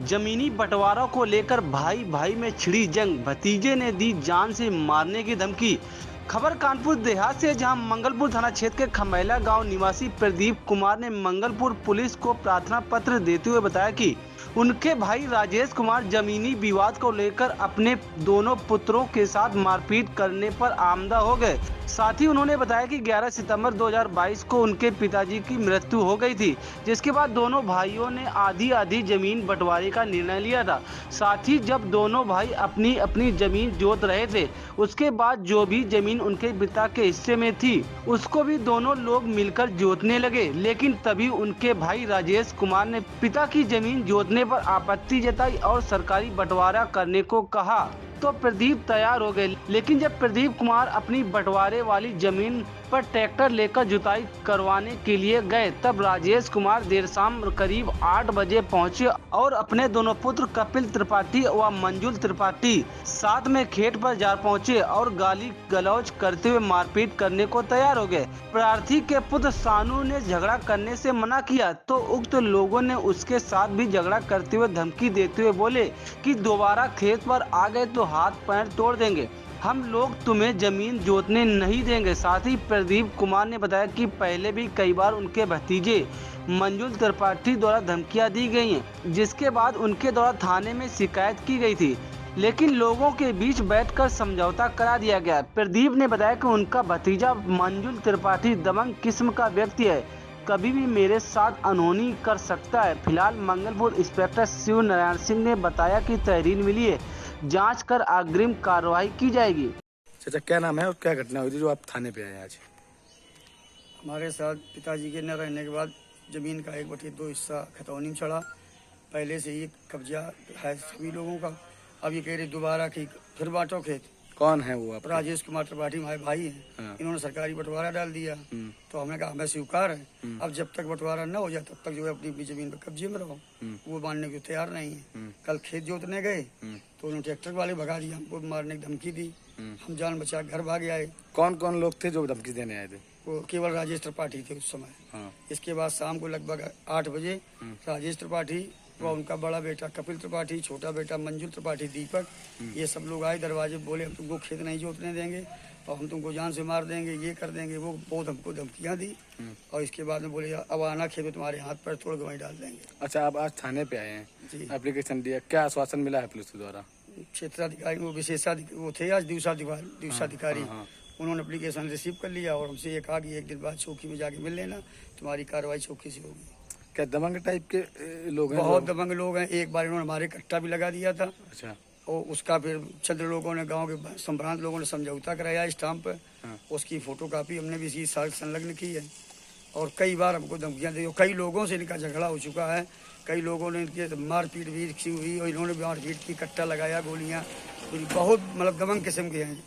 जमीनी बंटवारा को लेकर भाई भाई में छिड़ी जंग, भतीजे ने दी जान से मारने की धमकी। खबर कानपुर देहात से, जहां मंगलपुर थाना क्षेत्र के खमैला गांव निवासी प्रदीप कुमार ने मंगलपुर पुलिस को प्रार्थना पत्र देते हुए बताया कि उनके भाई राजेश कुमार जमीनी विवाद को लेकर अपने दोनों पुत्रों के साथ मारपीट करने पर आमदा हो गए। साथ ही उन्होंने बताया कि 11 सितंबर 2022 को उनके पिताजी की मृत्यु हो गई थी, जिसके बाद दोनों भाइयों ने आधी आधी जमीन बंटवारे का निर्णय लिया था। साथ ही जब दोनों भाई अपनी अपनी जमीन जोत रहे थे, उसके बाद जो भी जमीन उनके पिता के हिस्से में थी उसको भी दोनों लोग मिलकर जोतने लगे। लेकिन तभी उनके भाई राजेश कुमार ने पिता की जमीन जोतने पर आपत्ति जताई और सरकारी बंटवारा करने को कहा तो प्रदीप तैयार हो गए। लेकिन जब प्रदीप कुमार अपनी बंटवारे वाली जमीन पर ट्रैक्टर लेकर जुताई करवाने के लिए गए, तब राजेश कुमार देर शाम करीब 8 बजे पहुंचे और अपने दोनों पुत्र कपिल त्रिपाठी व मंजुल त्रिपाठी साथ में खेत पर जा पहुंचे और गाली गलौज करते हुए मारपीट करने को तैयार हो गए। प्रार्थी के पुत्र सानू ने झगड़ा करने से मना किया तो उक्त लोगों ने उसके साथ भी झगड़ा करते हुए धमकी देते हुए बोले कि दोबारा खेत पर आ गए तो हाथ पैर तोड़ देंगे, हम लोग तुम्हें जमीन जोतने नहीं देंगे। साथ ही प्रदीप कुमार ने बताया कि पहले भी कई बार उनके भतीजे मंजुल त्रिपाठी द्वारा धमकियां दी गई हैं, जिसके बाद उनके द्वारा थाने में शिकायत की गई थी, लेकिन लोगों के बीच बैठकर समझौता करा दिया गया। प्रदीप ने बताया कि उनका भतीजा मंजुल त्रिपाठी दबंग किस्म का व्यक्ति है, कभी भी मेरे साथ अनहोनी कर सकता है। फिलहाल मंगलपुर इंस्पेक्टर शिव नारायण सिंह ने बताया कि तहरीर मिली है, जांच कर अग्रिम कार्रवाई की जाएगी। चाचा क्या नाम है और क्या घटना हुई थी जो आप थाने पे आए आज? हमारे साथ पिताजी के न रहने के बाद ज़मीन का 1/2 हिस्सा खतौनी में चढ़ा। पहले से ही कब्जा है सभी लोगों का। अब ये कह रहे दोबारा कि फिर बांटो खेत। कौन है वो आप? राजेश कुमार त्रिपाठी हमारे भाई हैं। हाँ। इन्होंने सरकारी बंटवारा डाल दिया। तो हमने कहा हमें स्वीकार है, अब जब तक बंटवारा न हो जाए तब तक जो है अपनी अपनी जमीन पर कब्जे में रहो। वो मानने को तैयार नहीं है। कल खेत जोतने गए तो उन्होंने ट्रैक्टर वाले भगा दिया, हमको मारने की धमकी दी। हम जान बचा घर भागे आए। कौन कौन लोग थे जो धमकी देने आए थे? वो केवल राजेश त्रिपाठी थे उस समय। हाँ। इसके बाद शाम को लगभग 8 बजे राजेश त्रिपाठी व उनका बड़ा बेटा कपिल त्रिपाठी, छोटा बेटा मंजुल त्रिपाठी दीपक, ये सब लोग आए दरवाजे, बोले हम तुमको खेत नहीं जोतने देंगे और हम तुमको जान से मार देंगे, ये कर देंगे। वो बहुत हमको धमकियाँ दी और इसके बाद में बोले अब आना खेत में तुम्हारे हाथ पैर तोड़ के वहीं डाल देंगे। अच्छा, आप आज थाने पे आए हैं, जी। एप्लीकेशन दिया, क्या आश्वासन मिला है पुलिस के द्वारा? क्षेत्राधिकारी वो विशेषाधिकारी वो थे आज दिवसाधिकारी, उन्होंने एप्लीकेशन रिसीव कर लिया और हमसे ये कहा कि 1 दिन बाद चौकी में जाके मिल लेना, तुम्हारी कार्रवाई चौकी से होगी। क्या दबंग टाइप के लोग हैं? बहुत दबंग लोग हैं। एक बार इन्होंने हमारे कट्टा भी लगा दिया था। अच्छा। और उसका फिर चंद्र लोगों ने, गांव के संभ्रांत लोगों ने समझौता कराया स्टाम्प पर। उसकी फोटोकॉपी हमने भी इसी साल संलग्न की है और कई बार हमको धमकियां दी। कई लोगों से इनका झगड़ा हो चुका है, कई लोगों ने इनके मारपीट भी की हुई और इन्होंने भी मारपीट की, कट्टा लगाया, गोलियां, बहुत मतलब दबंग किस्म के हैं।